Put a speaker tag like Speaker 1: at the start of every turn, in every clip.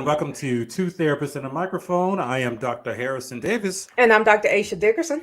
Speaker 1: and welcome to Two Therapists and a Microphone. I am Dr. Harrison Davis.
Speaker 2: And I'm Dr. Aisha Dickerson.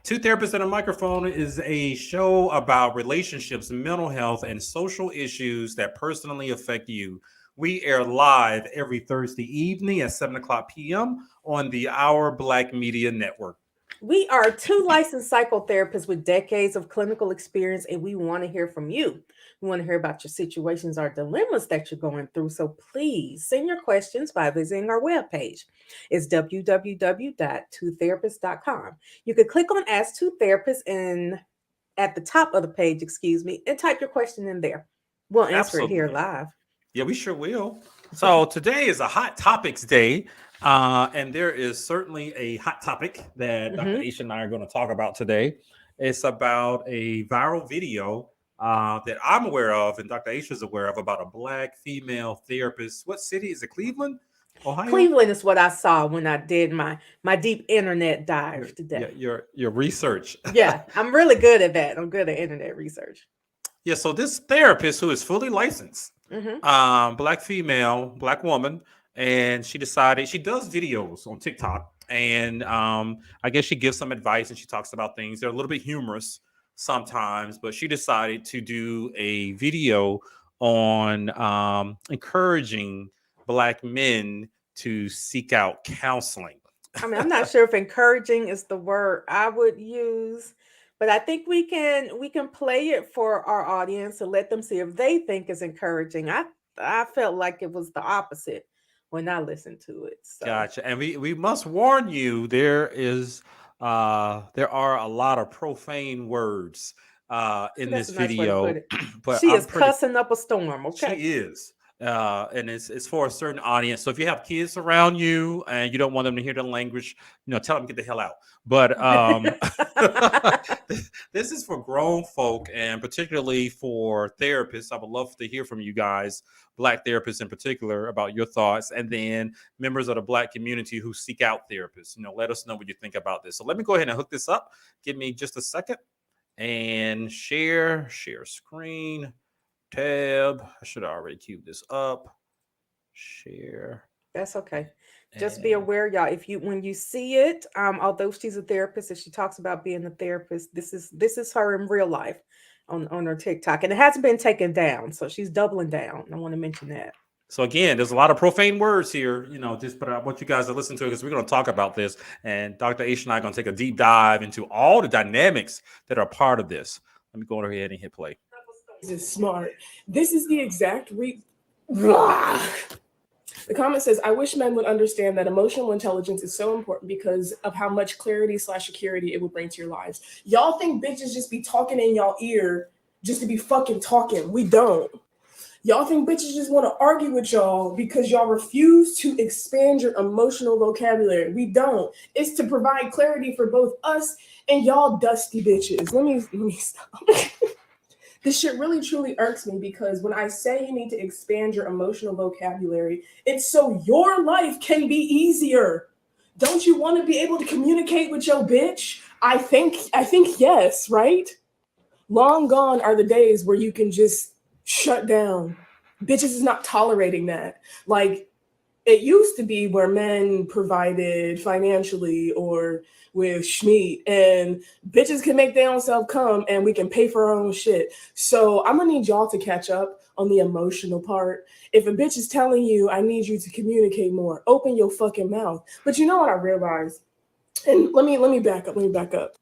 Speaker 1: Two Therapists and a Microphone is a show about relationships, mental health, and social issues that personally affect you. We air live every Thursday evening at 7 o'clock p.m. on the Our Black Media Network.
Speaker 2: We are two licensed psychotherapists with decades of clinical experience, and we want to hear from you. We want to hear about your situations or dilemmas that you're going through. So please send your questions by visiting our webpage. It's www.twotherapists.com. You can click on Ask Two Therapists and at the top of the page, and type your question in there. We'll answer it here
Speaker 1: Absolutely.
Speaker 2: live.
Speaker 1: Yeah, we sure will. So today is a Hot Topics Day, and there is certainly a hot topic that Dr.
Speaker 2: Mhm.
Speaker 1: Aisha and I are going to talk about today. It's about a viral video that I'm aware of, and Dr. Aisha is aware of, about a black female therapist. What city is it? Cleveland, Ohio?
Speaker 2: Cleveland is what I saw when I did my deep internet
Speaker 1: Your
Speaker 2: dive
Speaker 1: your
Speaker 2: today.
Speaker 1: your, your research.
Speaker 2: Yeah, I'm really good at that. I'm good at internet research.
Speaker 1: Yeah, so this therapist who is fully licensed,
Speaker 2: Hmm.
Speaker 1: black female, black woman, and she decided she does videos on TikTok, and I guess she gives some advice and she talks about things. They're a little bit humorous sometimes, but she decided to do a video on encouraging black men to seek out counseling.
Speaker 2: I mean, I'm not sure if encouraging is the word I would use, but I think we can play it for our audience and let them see if they think it's encouraging. I felt like it was the opposite when I listened to it. So
Speaker 1: Gotcha. And we must warn you, there are a lot lot of profane words in
Speaker 2: that's
Speaker 1: this
Speaker 2: a nice way to put
Speaker 1: video,
Speaker 2: it.
Speaker 1: but
Speaker 2: She
Speaker 1: I'm
Speaker 2: is
Speaker 1: pretty
Speaker 2: cussing up a storm.
Speaker 1: she
Speaker 2: Okay.
Speaker 1: is. And it's for a certain audience. So if you have kids around you and you don't want them to hear the language, tell them to get the hell out. But this is for grown folk and particularly for therapists. I would love to hear from you guys, black therapists in particular, about your thoughts, and then members of the black community who seek out therapists. Let us know what you think about this. So let me go ahead and hook this up. Give me just a second and share screen. Tab. I should have already queued this up. Share.
Speaker 2: That's okay. Just be
Speaker 1: And
Speaker 2: aware, y'all. If you when you see it, although she's a therapist and she talks about being a therapist, this is her in real life on her TikTok, and it hasn't been taken down, so she's doubling down. I want to mention that.
Speaker 1: so again, there's a lot of profane words here, just but I want you guys to listen to it because we're going to talk about this. And Dr. H and I are going to take a deep dive into all the dynamics that are part of this. Let me go ahead and hit play.
Speaker 3: Is smart. This is the exact Blah. The comment says, I wish men would understand that emotional intelligence is so important because of how much clarity/security it would bring to your lives. Y'all think bitches just be talking in y'all ear just to be fucking talking. We don't. Y'all think bitches just want to argue with y'all because y'all refuse to expand your emotional vocabulary. We don't. It's to provide clarity for both us and y'all dusty bitches. Let me stop. This shit really truly irks me because when I say you need to expand your emotional vocabulary, it's so your life can be easier. Don't you want to be able to communicate with your bitch? I think yes, right? Long gone are the days where you can just shut down. Bitches is not tolerating that. Like it used to be where men provided financially or with Schmeat and bitches can make their own self come and we can pay for our own shit. So I'm gonna need y'all to catch up on the emotional part. If a bitch is telling you I need you to communicate more, open your fucking mouth. But you know what I realized? And let me back up.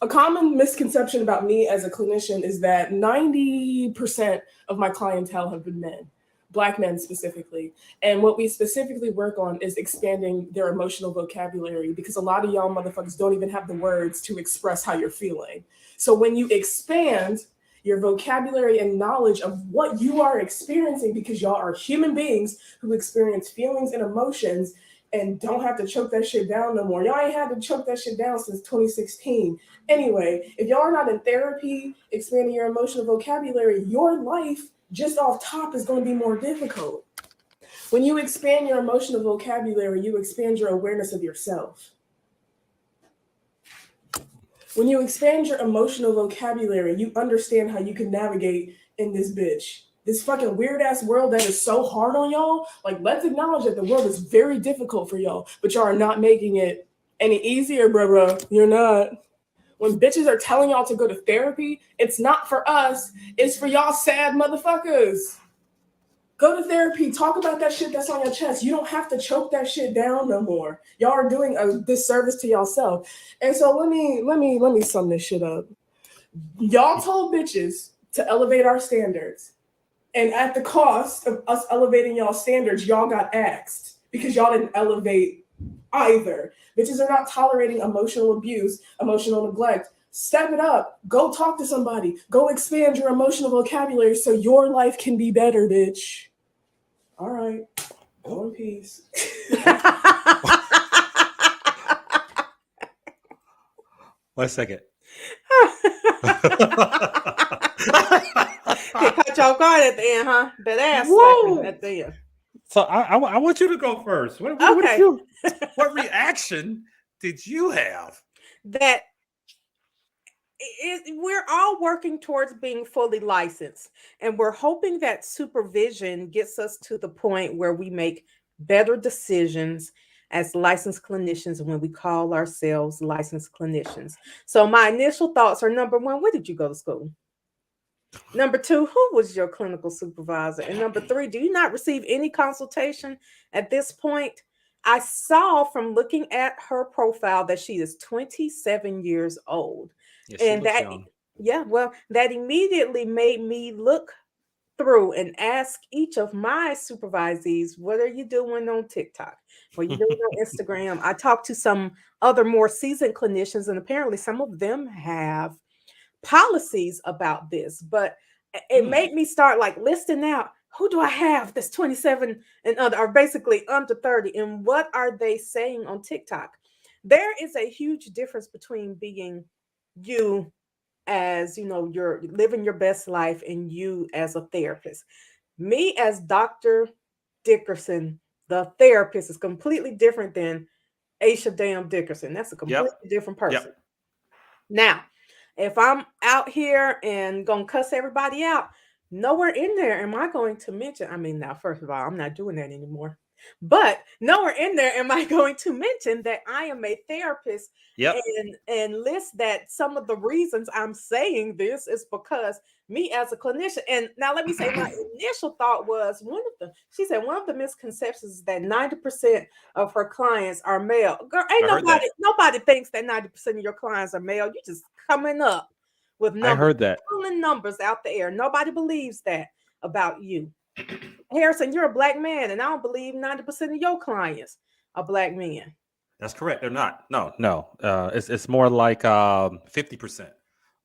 Speaker 3: A common misconception about me as a clinician is that 90% of my clientele have been men. Black men specifically. And what we specifically work on is expanding their emotional vocabulary because a lot of y'all motherfuckers don't even have the words to express how you're feeling. So when you expand your vocabulary and knowledge of what you are experiencing, because y'all are human beings who experience feelings and emotions and don't have to choke that shit down no more. Y'all ain't had to choke that shit down since 2016. Anyway, if y'all are not in therapy, expanding your emotional vocabulary, your life just off top is going to be more difficult. When you expand your emotional vocabulary, you expand your awareness of yourself. When you expand your emotional vocabulary, you understand how you can navigate in this bitch. this fucking weird ass world that is so hard on y'all. Like, let's acknowledge that the world is very difficult for y'all, but y'all are not making it any easier, bro. You're not. When bitches are telling y'all to go to therapy, it's not for us, it's for y'all sad motherfuckers. Go to therapy, talk about that shit that's on your chest. You don't have to choke that shit down no more. Y'all are doing a disservice to yourself. And so let me sum this shit up. Y'all told bitches to elevate our standards. And at the cost of us elevating y'all standards, y'all got axed because y'all didn't elevate either. Bitches are not tolerating emotional abuse, emotional neglect. Step it up. Go talk to somebody. Go expand your emotional vocabulary so your life can be better, bitch. All right. Go in peace.
Speaker 1: 1 second.
Speaker 2: He caught y'all guard at the end, huh? That ass
Speaker 1: Whoa.
Speaker 2: slapping at the end.
Speaker 1: So I want you to go first. What
Speaker 2: Okay.
Speaker 1: what reaction did you have?
Speaker 2: That we're all working towards being fully licensed, and we're hoping that supervision gets us to the point where we make better decisions as licensed clinicians when we call ourselves licensed clinicians. So my initial thoughts are, number one, where did you go to school? Number two, who was your clinical supervisor? And number three, do you not receive any consultation at this point? I saw from looking at her profile that she is 27 years old.
Speaker 1: Yeah,
Speaker 2: And that,
Speaker 1: young.
Speaker 2: yeah, well, that immediately made me look through and ask each of my supervisees, what are you doing on TikTok? What are you doing on Instagram? I talked to some other more seasoned clinicians, and apparently some of them have policies about this, but it made me start like listing out, who do I have that's 27 and under, or basically under 30, and what are they saying on TikTok? There is a huge difference between being you as, you know, you're living your best life and you as a therapist. Me as Dr. Dickerson, the therapist, is completely different than Aisha Dam Dickerson. That's a completely different person.
Speaker 1: Yep.
Speaker 2: Now, if I'm out here and gonna cuss everybody out, nowhere in there am I going to mention. I mean, now, first of all, I'm not doing that anymore. But nowhere in there am I going to mention that I am a therapist and list that some of the reasons I'm saying this is because me as a clinician. And now let me say my initial thought was she said one of the misconceptions is that 90% of her clients are male. Girl, ain't nobody thinks that 90% of your clients are male. You just coming up with numbers.
Speaker 1: I heard that.
Speaker 2: Pulling numbers out the air. Nobody believes that about you. Harrison, you're a black man, and I don't believe 90% of your clients are black men.
Speaker 1: That's correct. They're not. No. It's more like 50%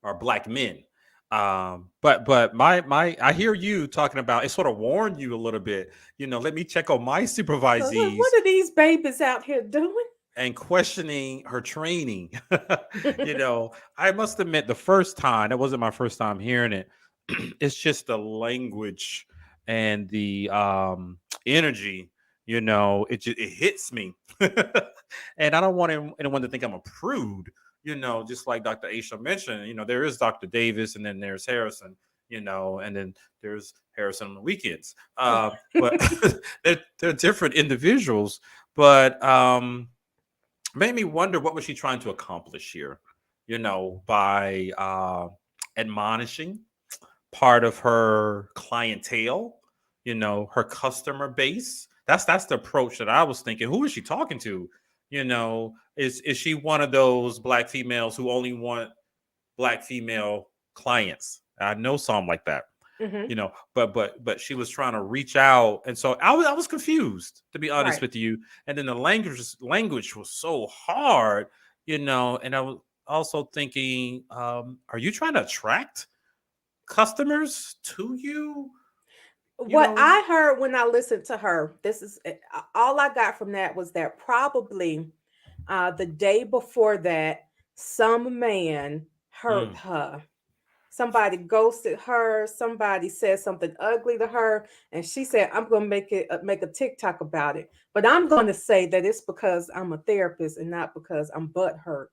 Speaker 1: are black men. But my I hear you talking about it. Sort of warned you a little bit. You know, let me check on my supervisees.
Speaker 2: What are these babies out here doing?
Speaker 1: And questioning her training. You know, I must admit, the first time, that wasn't my first time hearing it. It's just the language and the energy, you know, it hits me. And I don't want anyone to think I'm a prude, you know, just like Dr. Aisha mentioned. You know, there is Dr. Davis, and then there's Harrison, you know, and then there's Harrison on the weekends. But they're different individuals. But made me wonder, what was she trying to accomplish here, you know, by admonishing part of her clientele, you know, her customer base. That's the approach that I was thinking. Who is she talking to? You know, is she one of those black females who only want black female clients? I know some like that. You know, but she was trying to reach out, and so I was confused, to be honest with you. And then the language was so hard, you know. And I was also thinking, are you trying to attract customers to you?
Speaker 2: What I heard when I listened to her, this is all I got from that, was that probably the day before that, some man hurt her. Somebody ghosted her. Somebody said something ugly to her, and she said, "I'm going to make a TikTok about it." But I'm going to say that it's because I'm a therapist and not because I'm butthurt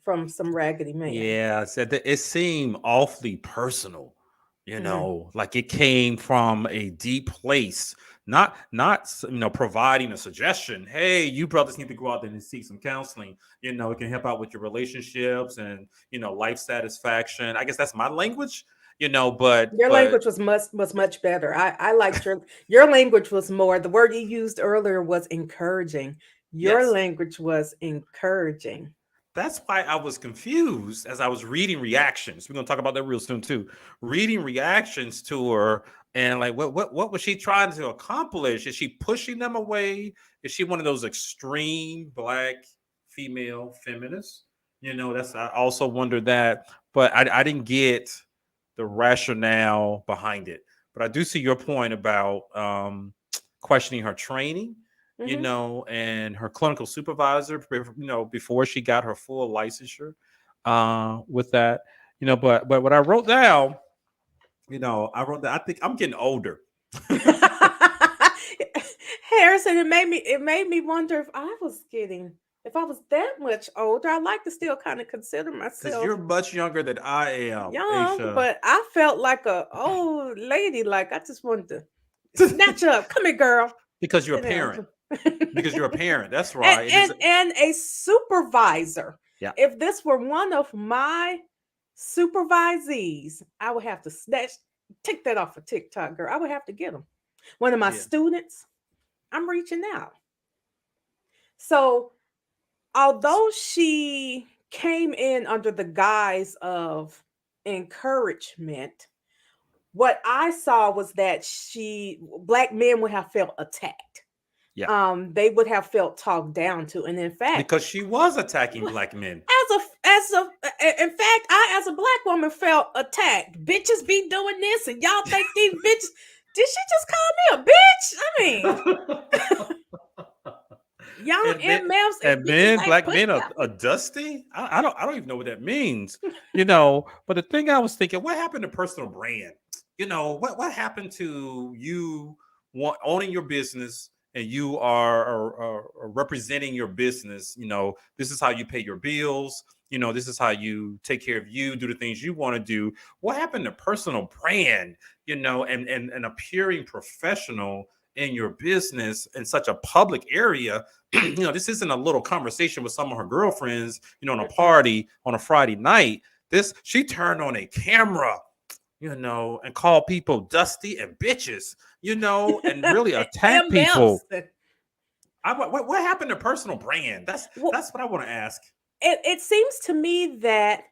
Speaker 2: from some raggedy man.
Speaker 1: Yeah, I said that it seemed awfully personal, You
Speaker 2: Mhm.
Speaker 1: know, like it came from a deep place, not providing a suggestion. Hey, you brothers need to go out there and seek some counseling. You know, it can help out with your relationships and life satisfaction. I guess that's my language.
Speaker 2: Your
Speaker 1: But
Speaker 2: language was much better. I liked your language was more. The word you used earlier was encouraging. Your
Speaker 1: yes,
Speaker 2: language was encouraging.
Speaker 1: that's why I was confused as I was reading reactions. We're gonna talk about that real soon too. Reading reactions to her and like what was she trying to accomplish? Is she pushing them away? Is she one of those extreme black female feminists? That's I also wondered that, but I didn't get the rationale behind it. But I do see your point about questioning her training,
Speaker 2: Hmm.
Speaker 1: and her clinical supervisor, before she got her full licensure with that, but what I wrote down, I wrote that I think I'm getting older.
Speaker 2: Harrison, it made me wonder if I was that much older. I like to still kind of consider
Speaker 1: Because
Speaker 2: myself
Speaker 1: you're much younger than I am,
Speaker 2: young,
Speaker 1: Aisha.
Speaker 2: but I felt like a old lady. Like I just wanted to snatch up. Come here, girl.
Speaker 1: Because you're a
Speaker 2: Sit down.
Speaker 1: parent. Because you're a parent. That's
Speaker 2: and,
Speaker 1: right. It is.
Speaker 2: and a supervisor.
Speaker 1: Yeah.
Speaker 2: If this were one of my supervisees, I would have to take that off of TikTok, girl. I would have to get them. One of my
Speaker 1: Yeah.
Speaker 2: students, I'm reaching out. So, although she came in under the guise of encouragement, what I saw was that black men would have felt attacked.
Speaker 1: Yeah.
Speaker 2: They would have felt talked down to, and in fact,
Speaker 1: Because she was attacking black men.
Speaker 2: in fact, I as a black woman felt attacked. Bitches be doing this, and y'all think these bitches. Did she just call me a bitch? I mean, young
Speaker 1: and men,
Speaker 2: MFs and
Speaker 1: and
Speaker 2: bitches
Speaker 1: men,
Speaker 2: ain't
Speaker 1: black
Speaker 2: pushed
Speaker 1: men are,
Speaker 2: out.
Speaker 1: are dusty. I don't even know what that means. But the thing I was thinking, what happened to personal brand? What happened to you owning your business and you are representing your business? This is how you pay your bills. This is how you take care of you, do the things you want to do. What happened to personal brand? And appearing professional in your business in such a public area. This isn't a little conversation with some of her girlfriends, in a party on a Friday night. She turned on a camera, and called people dusty and bitches, and really attack people.
Speaker 2: MFs.
Speaker 1: What happened to personal brand? That's
Speaker 2: Well,
Speaker 1: what I want to ask.
Speaker 2: it seems to me that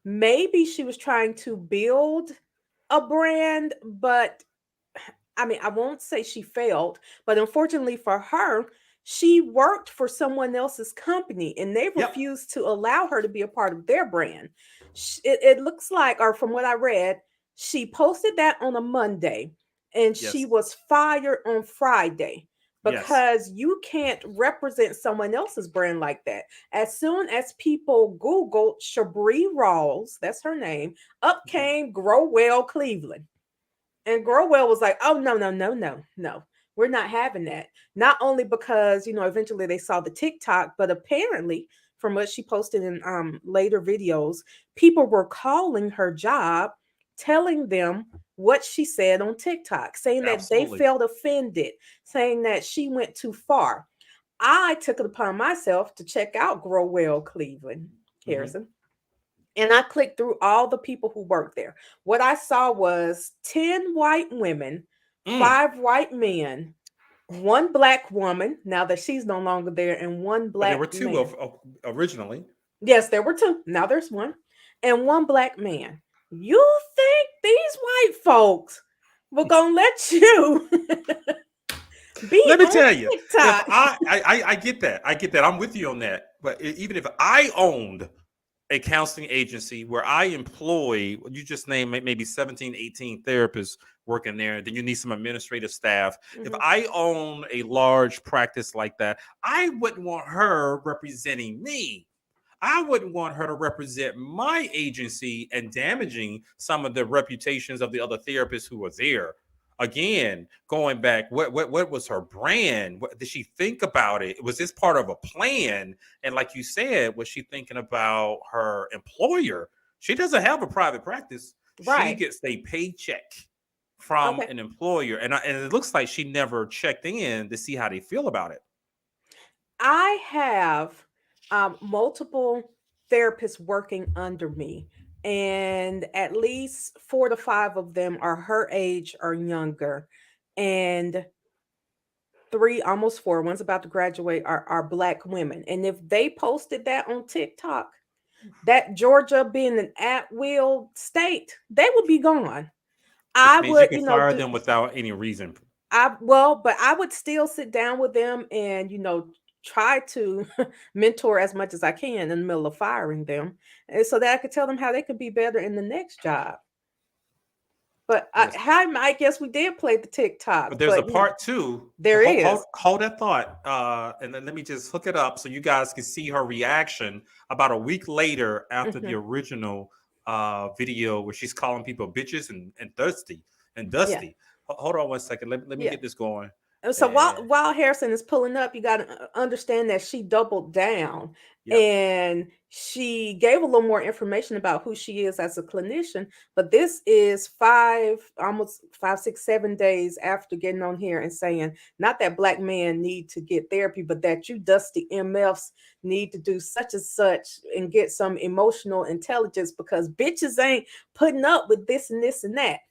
Speaker 2: maybe she was trying to build a brand, but I mean, I won't say she failed, but unfortunately for her, she worked for someone else's company and they
Speaker 1: Yep.
Speaker 2: refused to allow her to be a part of their brand. It looks like, or from what I read, she posted that on a Monday and she
Speaker 1: Yes.
Speaker 2: was fired on Friday
Speaker 1: Yes.
Speaker 2: because you can't represent someone else's brand like that. As soon as people Googled Shabri Rawls, that's her name, up came Grow Well Cleveland. And Growell was like, oh, no, no, no, no, no. We're not having that. Not only because, eventually they saw the TikTok, but apparently, from what she posted in later videos, people were calling her job, telling them what she said on TikTok, saying that they
Speaker 1: Absolutely.
Speaker 2: felt offended, saying that she went too far. I took it upon myself to check out Grow Well Cleveland, Harrison. And I clicked through all the people who worked there. What I saw was 10 white women,
Speaker 1: Mm.
Speaker 2: 5 white men, 1 black woman, now that she's no longer there, and 1
Speaker 1: But there
Speaker 2: black
Speaker 1: were two
Speaker 2: man.
Speaker 1: of originally.
Speaker 2: Yes, there were 2. Now there's 1. And 1 black man. You think these white folks were going to let you be
Speaker 1: Let me
Speaker 2: on
Speaker 1: tell you, if
Speaker 2: TikTok?
Speaker 1: I get that. I get that. I'm with you on that. But even if I owned a counseling agency where I employ, you just named maybe 17, 18 therapists working there, then you need some administrative staff. If
Speaker 2: Mhm.
Speaker 1: I own a large practice like that, I wouldn't want her representing me. I wouldn't want her to represent my agency and damaging some of the reputations of the other therapists who were there. Again, going back, what was her brand? What did she think about it? Was this part of a plan? And like you said, was she thinking about her employer? She doesn't have a private practice. She
Speaker 2: Right.
Speaker 1: gets a paycheck from
Speaker 2: Okay.
Speaker 1: an employer, and it looks like she never checked in to see how they feel about it.
Speaker 2: I have multiple therapists working under me, and at least 4 to 5 of them are her age or younger. And three, almost four, one's about to graduate, are Black women. And if they posted that on TikTok, that Georgia being an at will state, they would be gone.
Speaker 1: Which
Speaker 2: I
Speaker 1: means you
Speaker 2: would,
Speaker 1: can
Speaker 2: you know,
Speaker 1: fire
Speaker 2: do
Speaker 1: them without any reason.
Speaker 2: but I would still sit down with them and, try to mentor as much as I can in the middle of firing them, and so that I could tell them how they could be better in the next job. But
Speaker 1: Yes.
Speaker 2: I guess we did play the TikTok,
Speaker 1: But there's a part two.
Speaker 2: there is.
Speaker 1: Hold that thought. And then let me just hook it up so you guys can see her reaction about a week later after the
Speaker 2: Mhm.
Speaker 1: original video where she's calling people bitches and thirsty and
Speaker 2: Yeah.
Speaker 1: dusty. Hold on one second. Let me
Speaker 2: Yeah.
Speaker 1: get this going.
Speaker 2: So while
Speaker 1: And
Speaker 2: Harrison is pulling up, you got to understand that she doubled down
Speaker 1: Yep.
Speaker 2: and she gave a little more information about who she is as a clinician. But this is almost 5, 6, 7 days after getting on here and saying, not that Black men need to get therapy, but that you dusty MFs need to do such and such and get some emotional intelligence because bitches ain't putting up with this and this and that.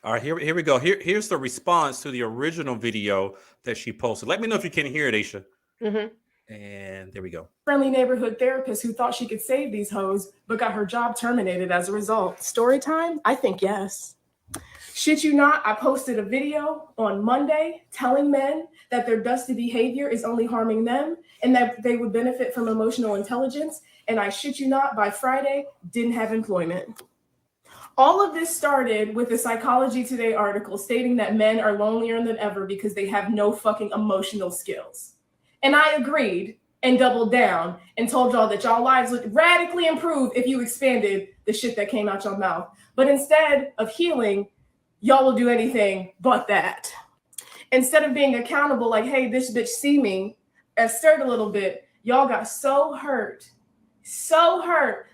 Speaker 1: All right, here we go. Here's the response to the original video that she posted. Let me know if you can hear it, Aisha.
Speaker 2: Mm-hmm.
Speaker 1: And there we go.
Speaker 3: Friendly neighborhood therapist who thought she could save these hoes, but got her job terminated as a result. Story time? I think yes. Shit you not, I posted a video on Monday telling men that their dusty behavior is only harming them and that they would benefit from emotional intelligence. And I shit you not, by Friday, didn't have employment. All of this started with a Psychology Today article stating that men are lonelier than ever because they have no fucking emotional skills. And I agreed and doubled down and told y'all that y'all lives would radically improve if you expanded the shit that came out your mouth. But instead of healing, y'all will do anything but that. Instead of being accountable, like, hey, this bitch see me, and stirred a little bit, y'all got so hurt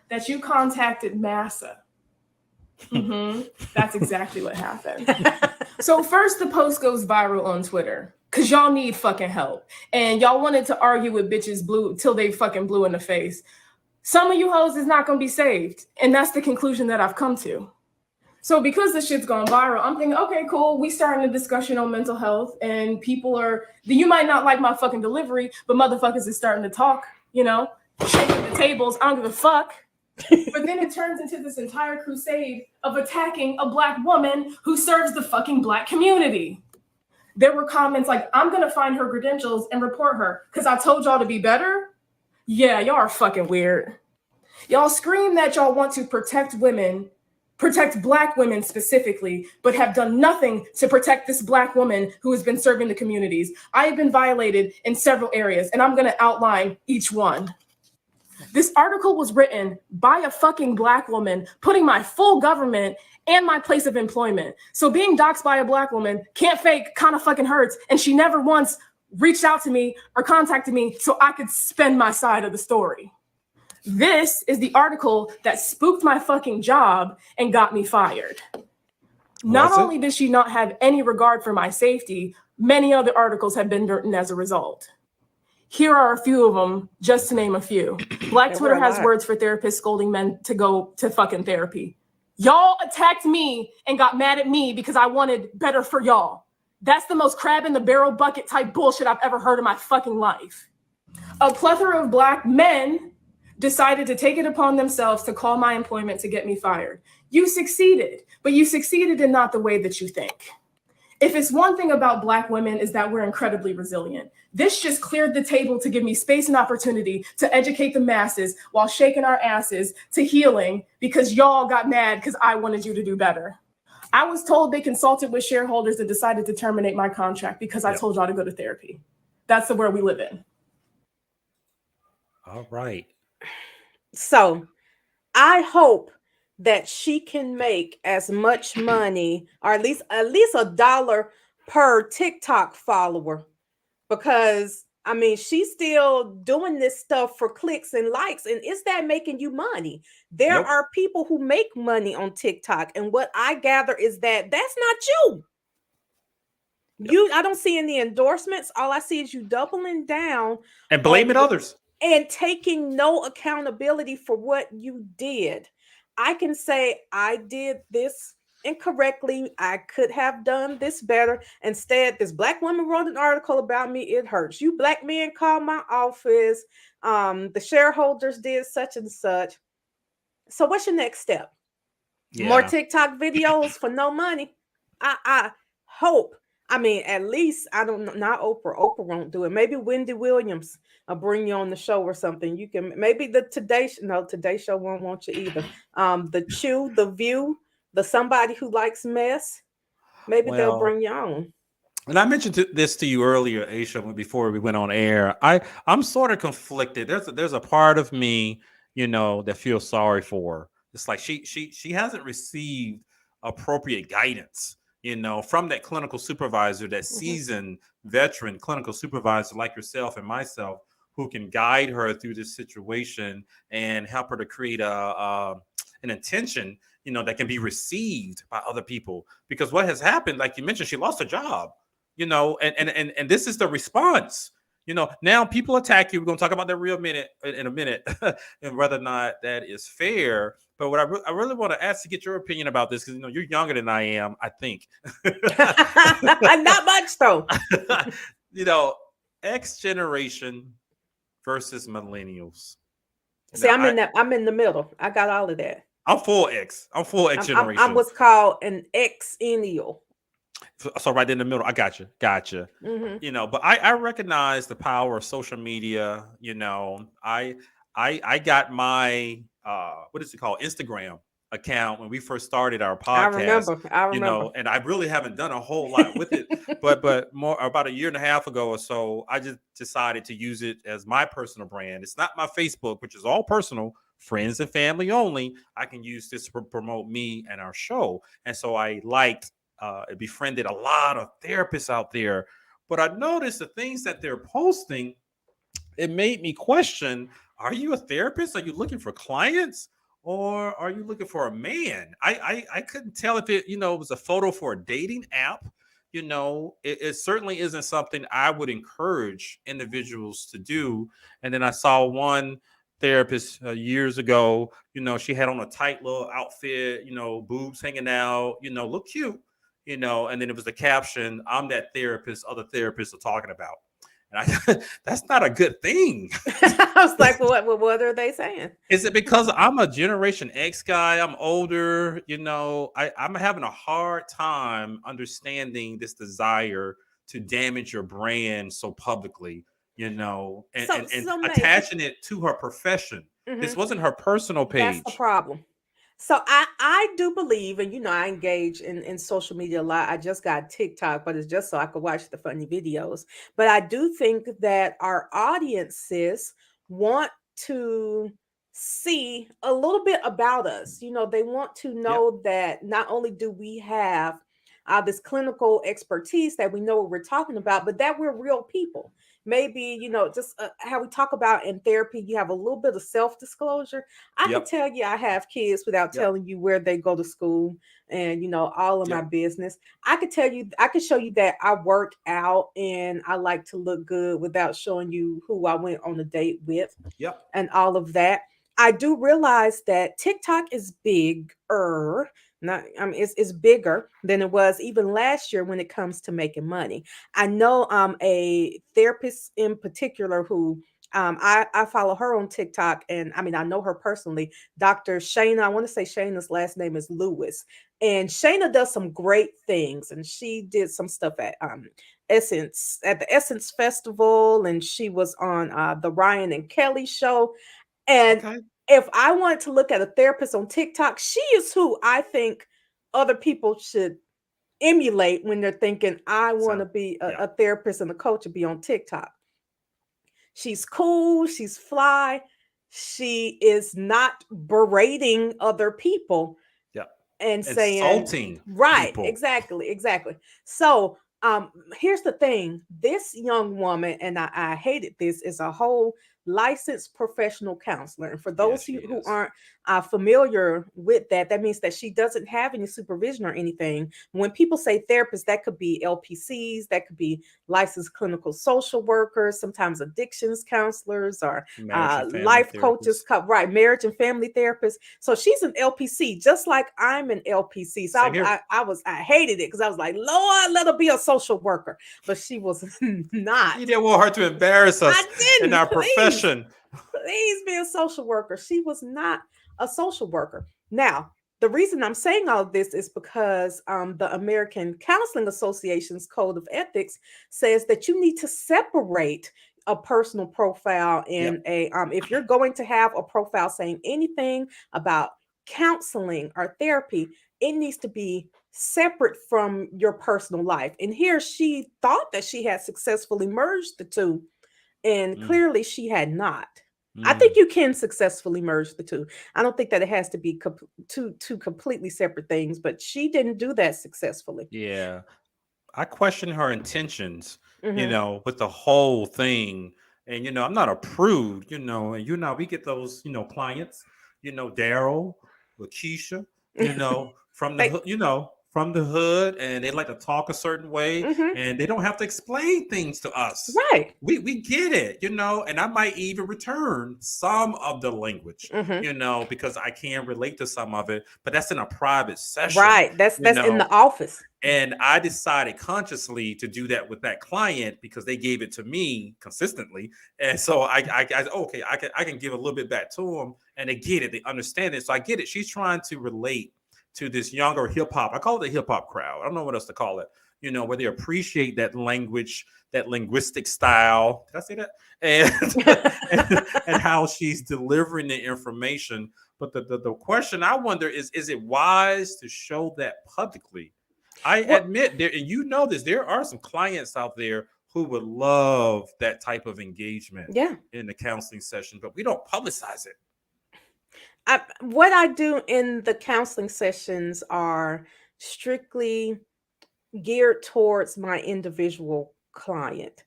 Speaker 3: that you contacted Massa. That's exactly what happened. So first the post goes viral on Twitter because y'all need fucking help. And y'all wanted to argue with bitches blue till they fucking blue in the face. Some of you hoes is not going to be saved. And that's the conclusion that I've come to. So because this shit's gone viral, I'm thinking, okay, cool. We starting a discussion on mental health and you might not like my fucking delivery, but motherfuckers is starting to talk, shaking the tables. I don't give a fuck. But then it turns into this entire crusade of attacking a Black woman who serves the fucking Black community. There were comments like, I'm going to find her credentials and report her because I told y'all to be better. Yeah, y'all are fucking weird. Y'all scream that y'all want to protect women, protect Black women specifically, but have done nothing to protect this Black woman who has been serving the communities. I have been violated in several areas, and I'm going to outline each one. This article was written by a fucking Black woman, putting my full government and my place of employment. So being doxxed by a Black woman can't fake, kind of fucking hurts. And she never once reached out to me or contacted me so I could spend my side of the story. This is the article that spooked my fucking job and got me fired. Not only did she not have any regard for my safety, many other articles have been written as a result. Here are a few of them, just to name a few. Black Twitter has words for therapists scolding men to go to fucking therapy. Y'all attacked me and got mad at me because I wanted better for y'all. That's the most crab in the barrel bucket type bullshit I've ever heard in my fucking life. A plethora of Black men decided to take it upon themselves to call my employment to get me fired. You succeeded, but you succeeded in not the way that you think. If it's one thing about Black women is that we're incredibly resilient. This just cleared the table to give me space and opportunity to educate the masses while shaking our asses to healing because y'all got mad because I wanted you to do better. I was told they consulted with shareholders and decided to terminate my contract because I told y'all to go to therapy. That's the world we live in.
Speaker 1: All right.
Speaker 2: So I hope that she can make as much money or at least $1 per TikTok follower, because I mean, she's still doing this stuff for clicks and likes. And is that making you money? There
Speaker 1: Nope.
Speaker 2: are people who make money on TikTok. And what I gather is that that's not you. I don't see any endorsements. All I see is you doubling down
Speaker 1: And blaming others.
Speaker 2: and taking no accountability for what you did. I can say I did this incorrectly. I could have done this better. Instead, this black woman wrote an article about me. It hurts. You black men called my office. The shareholders did such and such. So what's your next step? More
Speaker 1: Yeah.
Speaker 2: TikTok videos for no money. I hope. I mean, at least I don't know. Not Oprah. Oprah won't do it. Maybe Wendy Williams. I'll bring you on the show or something. You can maybe the Today Show won't want you either. The Chew, the View, the Somebody Who Likes Mess. Maybe they'll
Speaker 1: Well,
Speaker 2: bring you on.
Speaker 1: and I mentioned this to you earlier, Aisha, before we went on air. I'm sort of conflicted. There's a part of me, that feels sorry for her. It's like she hasn't received appropriate guidance, from that clinical supervisor, that seasoned veteran clinical supervisor like yourself and myself, who can guide her through this situation and help her to create an intention, that can be received by other people. Because what has happened, like you mentioned, she lost her job. And this is the response. Now people attack you. We're going to talk about that in a minute, and whether or not that is fair. But what I really want to ask to get your opinion about this, because you're younger than I am, I think.
Speaker 2: Not much though.
Speaker 1: X generation versus millennials.
Speaker 2: See, I'm in the middle. I got all of that.
Speaker 1: I'm full X. I'm full X generation.
Speaker 2: I'm what's called an Xennial.
Speaker 1: So right in the middle, I gotcha. But I recognize the power of social media. I got my what is it called, Instagram account when we first started our podcast.
Speaker 2: I remember.
Speaker 1: And I really haven't done a whole lot with it. but more about a year and a half ago or so, I just decided to use it as my personal brand. It's not my Facebook, which is all personal, friends and family only. I can use this to promote me and our show. And so I befriended a lot of therapists out there. But I noticed the things that they're posting, it made me question, are you a therapist? Are you looking for clients? Or are you looking for a man? I couldn't tell if it, was a photo for a dating app. It certainly isn't something I would encourage individuals to do. And then I saw one therapist years ago, she had on a tight little outfit, boobs hanging out, look cute, and then it was the caption, "I'm that therapist other therapists are talking about." And that's not a good thing.
Speaker 2: I was like, what are they saying?
Speaker 1: Is it because I'm a Generation X guy? I'm older, I'm having a hard time understanding this desire to damage your brand so publicly, and attaching it to her profession. This wasn't her personal page.
Speaker 2: That's the problem. So I do believe, and I engage in social media a lot. I just got TikTok, but it's just so I could watch the funny videos. But I do think that our audiences want to see a little bit about us. They want to know that not only do we have this clinical expertise that we know what we're talking about, but that we're real people. Maybe, just how we talk about in therapy, you have a little bit of self-disclosure. I can tell you I have kids without telling you where they go to school and, all of my business. I could show you that I work out and I like to look good without showing you who I went on a date with and all of that. I do realize that TikTok is bigger. It's bigger than it was even last year when it comes to making money. I know a therapist in particular who I follow her on TikTok, and I know her personally, Dr. Shayna. I want to say Shayna's last name is Lewis, and Shayna does some great things, and she did some stuff at the Essence Festival, and she was on the Ryan and Kelly show, and if I wanted to look at a therapist on TikTok, she is who I think other people should emulate when they're thinking, I want to be a therapist and a coach to be on TikTok. She's cool. She's fly. She is not berating other people and saying,
Speaker 1: insulting
Speaker 2: right,
Speaker 1: people.
Speaker 2: Exactly. So Here's the thing. This young woman, and I hated this, is a whole licensed professional counselor. And for
Speaker 1: Yes,
Speaker 2: those
Speaker 1: she
Speaker 2: who
Speaker 1: is.
Speaker 2: aren't familiar with that, that means that she doesn't have any supervision or anything. When people say therapist, that could be LPCs, that could be licensed clinical social workers, sometimes addictions counselors, or
Speaker 1: Marriage and family
Speaker 2: life coaches,
Speaker 1: therapist.
Speaker 2: right? Marriage and family therapist. So she's an LPC, just like I'm an LPC. So
Speaker 1: Same here.
Speaker 2: I hated it because I was like, Lord, let her be a social worker, but she was not.
Speaker 1: You didn't want her to embarrass us
Speaker 2: I
Speaker 1: in
Speaker 2: didn't.
Speaker 1: our
Speaker 2: Please,
Speaker 1: profession.
Speaker 2: please be a social worker. She was not a social worker. Now, the reason I'm saying all of this is because the American Counseling Association's Code of Ethics says that you need to separate a personal profile
Speaker 1: Yep.
Speaker 2: and a if you're going to have a profile saying anything about counseling or therapy, it needs to be separate from your personal life. And here she thought that she had successfully merged the two, and
Speaker 1: Mm,
Speaker 2: clearly she had not. I think
Speaker 1: mm.
Speaker 2: you can successfully merge the two. I don't think that it has to be two completely separate things, but she didn't do that successfully.
Speaker 1: Yeah. I question her intentions,
Speaker 2: Hmm.
Speaker 1: with the whole thing. And, I'm not a prude, and we get those, clients, Daryl, Lakeisha, from the,
Speaker 2: They,
Speaker 1: from the hood, and they like to talk a certain way,
Speaker 2: hmm.
Speaker 1: and they don't have to explain things to us.
Speaker 2: Right.
Speaker 1: We get it, and I might even return some of the language,
Speaker 2: Hmm.
Speaker 1: because I can relate to some of it, but that's in a private session,
Speaker 2: Right. That's in the office.
Speaker 1: and I decided consciously to do that with that client because they gave it to me consistently. And so okay, I can give a little bit back to them, and they get it, they understand it. So I get it. She's trying to relate to this younger hip hop. I call it the hip hop crowd. I don't know what else to call it. Where they appreciate that language, that linguistic style. Did I say that? And how she's delivering the information. But the question I wonder is it wise to show that publicly? I
Speaker 2: Well,
Speaker 1: admit there, and this, there are some clients out there who would love that type of engagement
Speaker 2: yeah.
Speaker 1: in the counseling session, but we don't publicize it.
Speaker 2: What I do in the counseling sessions are strictly geared towards my individual client.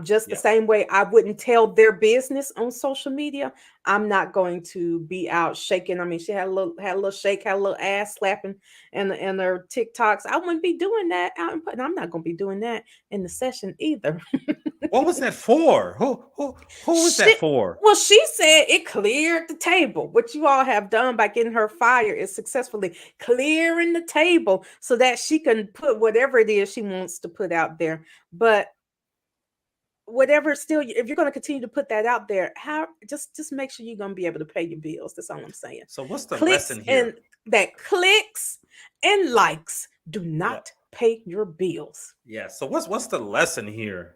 Speaker 2: Just the
Speaker 1: Yeah.
Speaker 2: same way I wouldn't tell their business on social media, I'm not going to be out shaking. I mean, she had a little shake, had a little ass slapping, and her TikToks. I wouldn't be doing that out in public. I'm not going to be doing that in the session either.
Speaker 1: What was that for? Who was that
Speaker 2: Shit.
Speaker 1: for?
Speaker 2: Well, she said it cleared the table. What you all have done by getting her fired is successfully clearing the table so that she can put whatever it is she wants to put out there. But whatever, still, if you're going to continue to put that out there, how just make sure you're going to be able to pay your bills. That's all I'm saying.
Speaker 1: So what's the
Speaker 2: Clicks
Speaker 1: lesson
Speaker 2: and
Speaker 1: here?
Speaker 2: clicks and likes do
Speaker 1: Yeah.
Speaker 2: not pay your bills.
Speaker 1: Yeah. So what's the lesson here?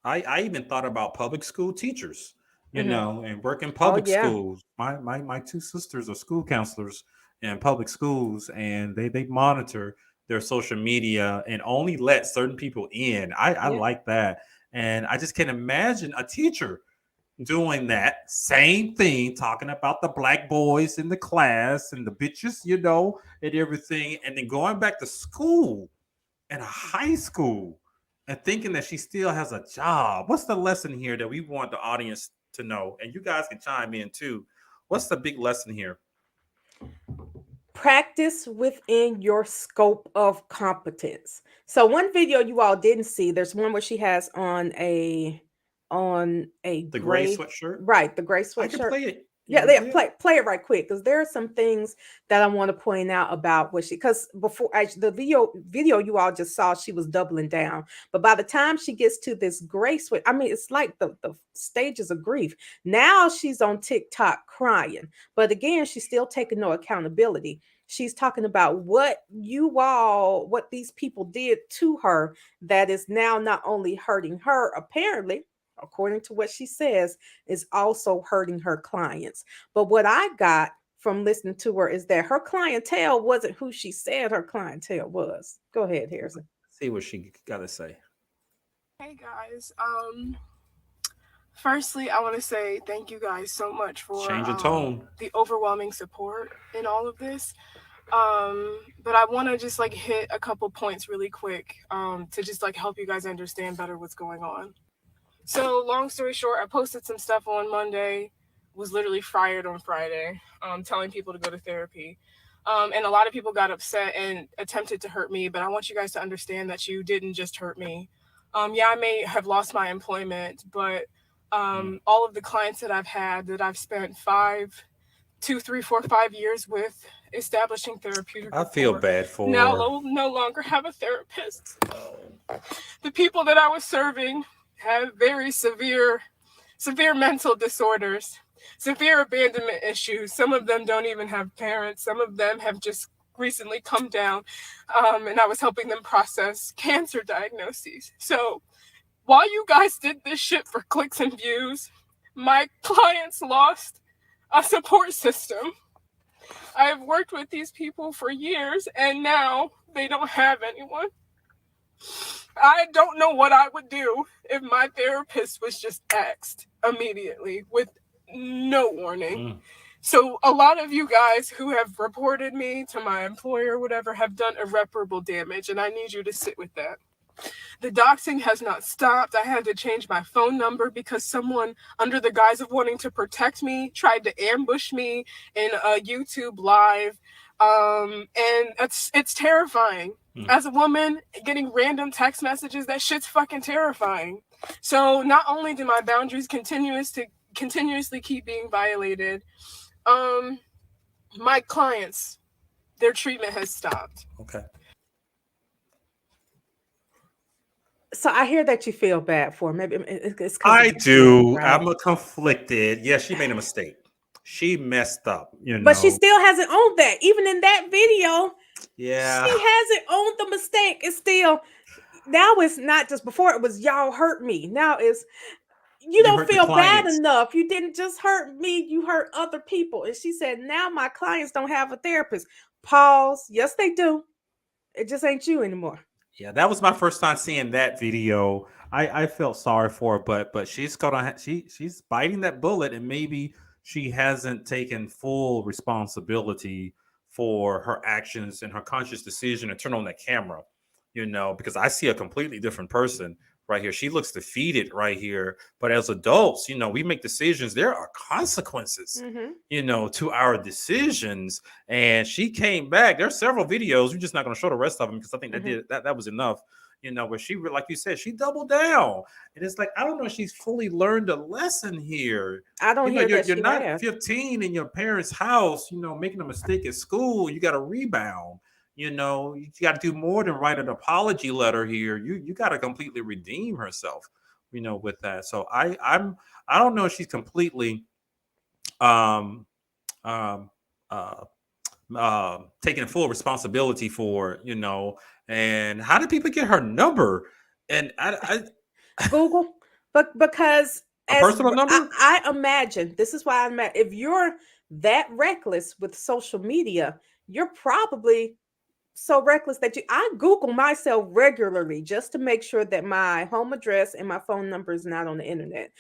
Speaker 1: I even thought about public school teachers,
Speaker 2: Hmm.
Speaker 1: and work in
Speaker 2: Oh
Speaker 1: public
Speaker 2: yeah.
Speaker 1: schools. My two sisters are school counselors in public schools, and they monitor their social media and only let certain people in. I
Speaker 2: Yeah.
Speaker 1: like that. And I just can't imagine a teacher doing that same thing, talking about the black boys in the class and the bitches, and everything, and then going back to school in a high school and thinking that she still has a job. What's the lesson here that we want the audience to know? And you guys can chime in too. What's the big lesson here?
Speaker 2: Practice within your scope of competence. So one video you all didn't see, there's one where she has on a
Speaker 1: The gray
Speaker 2: gray,
Speaker 1: sweatshirt?
Speaker 2: right, the gray
Speaker 1: I can
Speaker 2: sweatshirt.
Speaker 1: play it. You
Speaker 2: Yeah,
Speaker 1: want me to
Speaker 2: yeah,
Speaker 1: play it?
Speaker 2: play it right quick because there are some things that I want to point out about what she, because before the video you all just saw, she was doubling down. But by the time she gets to this grace with, I mean, it's like the stages of grief. Now she's on TikTok crying, but again, she's still taking no accountability. She's talking about what these people did to her that is now not only hurting her, apparently, according to what she says, is also hurting her clients. But what I got from listening to her is that her clientele wasn't who she said her clientele was. Go ahead, Harrison.
Speaker 1: See what she got to say.
Speaker 3: Hey guys, firstly, I want to say thank you guys so much for
Speaker 1: Change your tone.
Speaker 3: the overwhelming support in all of this. But I want to just like hit a couple points really quick to just like help you guys understand better what's going on. So long story short, I posted some stuff on Monday, was literally fired on Friday, telling people to go to therapy. And a lot of people got upset and attempted to hurt me, but I want you guys to understand that you didn't just hurt me. Yeah, I may have lost my employment, but all of the clients that I've had that I've spent 2, 3, 4, 5 years with establishing therapeutic
Speaker 1: I feel
Speaker 3: rapport
Speaker 1: bad for
Speaker 3: now no longer have a therapist. The people that I was serving have very severe mental disorders, severe abandonment issues. Some of them don't even have parents. Some of them have just recently come down, and I was helping them process cancer diagnoses. So while you guys did this shit for clicks and views, my clients lost a support system. I've worked with these people for years, and now they don't have anyone. I don't know what I would do if my therapist was just axed immediately with no warning. So a lot of you guys who have reported me to my employer, whatever, have done irreparable damage, and I need you to sit with that. The doxing has not stopped. I had to change my phone number because someone, under the guise of wanting to protect me, tried to ambush me in a YouTube live. And it's terrifying. As a woman, getting random text messages, that shit's fucking terrifying. So not only do my boundaries continuously keep being violated, my clients, their treatment has stopped.
Speaker 1: Okay.
Speaker 2: So I hear that you feel bad for her. Maybe it's
Speaker 1: I
Speaker 2: of
Speaker 1: do.
Speaker 2: right?
Speaker 1: I'm conflicted. Yeah, she made a mistake. She messed up, you know.
Speaker 2: But she still hasn't owned that. Even in that video,
Speaker 1: yeah,
Speaker 2: she hasn't owned the mistake. It's still, now it's not just, before it was y'all hurt me. Now it's you don't
Speaker 1: hurt the
Speaker 2: feel bad
Speaker 1: clients.
Speaker 2: enough. You didn't just hurt me, you hurt other people. And she said, now my clients don't have a therapist. Pause. Yes, they do. It just ain't you anymore.
Speaker 1: Yeah, that was my first time seeing that video. I felt sorry for her, but she's she's biting that bullet, and maybe she hasn't taken full responsibility for her actions and her conscious decision to turn on that camera, you know, because I see a completely different person right here. She looks defeated right here. But as adults, you know, we make decisions. There are consequences, you know, to our decisions. And she came back. There are several videos. We're just not going to show the rest of them because I think that was enough, you know, where she, like you said, she doubled down. And it's like, I don't know if she's fully learned a lesson here.
Speaker 2: I don't hear that
Speaker 1: you're not 15 in your parents' house, you know, making a mistake at school. You got to rebound. You know, you got to do more than write an apology letter here. You got to completely redeem herself, you know, with that. So I don't know if she's completely taking full responsibility for, you know. And how did people get her number? And I
Speaker 2: Google, but because
Speaker 1: a personal number.
Speaker 2: I imagine this is why if you're that reckless with social media, you're probably so reckless that I Google myself regularly just to make sure that my home address and my phone number is not on the internet.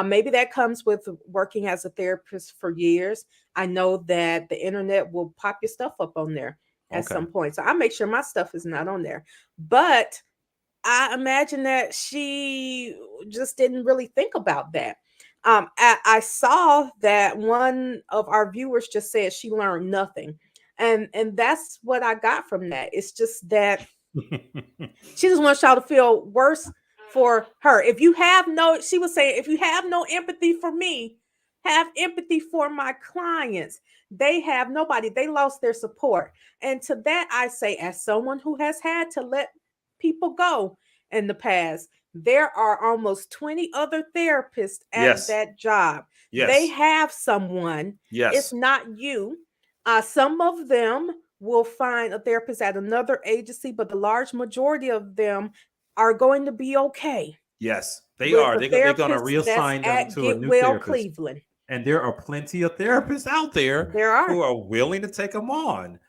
Speaker 2: Maybe that comes with working as a therapist for years. I know that the internet will pop your stuff up on there at some point. So I make sure my stuff is not on there. But I imagine that she just didn't really think about that. I saw that one of our viewers just said she learned nothing. And that's what I got from that. It's just that she just wants y'all to feel worse for her. If you have she was saying, if you have no empathy for me, have empathy for my clients. They have nobody. They lost their support. And to that, I say, as someone who has had to let people go in the past, there are almost 20 other therapists at that job. They have someone. It's not you. Some of them will find a therapist at another agency, but the large majority of them are going to be okay.
Speaker 1: Yes, they are. They're going to reassign them to a new therapist.
Speaker 2: Cleveland.
Speaker 1: And there are plenty of therapists out there who are willing to take them on.